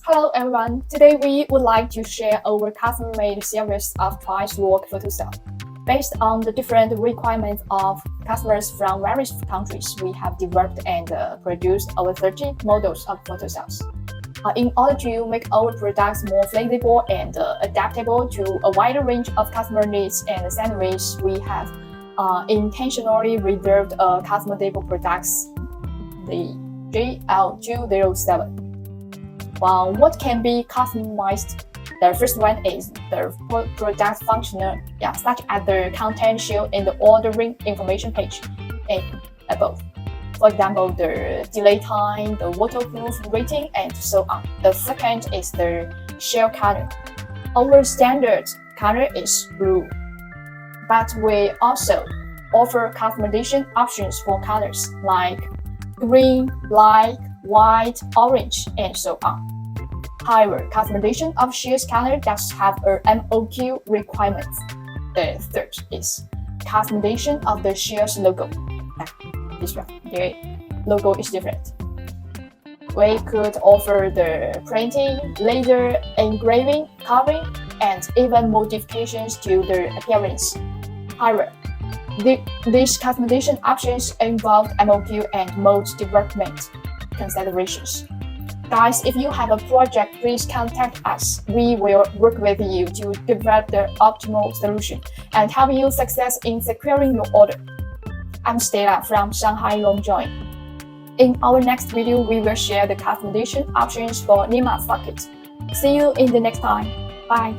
Hello everyone, today we would like to share our custom-made series of price-lock Photocell. Based on the different requirements of customers from various countries, we have developed and produced over 30 models of Photocells. In order to make our products more flexible and adaptable to a wider range of customer needs and scenarios, we have intentionally reserved customizable products, the GL207. Well, what can be customized? The first one is the product functional, such as the content shown in the ordering information page and above. For example, the delay time, the waterproof rating, and so on. The second is the shell color. Our standard color is blue, but we also offer customization options for colors like green, black, white, orange, and so on. However, customization of shell's color does have a MOQ requirements. The third is customization of the shell's logo. This one, the logo is different. We could offer the printing, laser engraving, covering, and even modifications to the appearance. However, these customization options involve MOQ and mode development considerations. Guys, if you have a project, please contact us. We will work with you to develop the optimal solution and help you success in securing your order. I'm Stella from Shanghai LongJoin. In our next video, we will share the customization options for Nima socket. See you in the next time. Bye.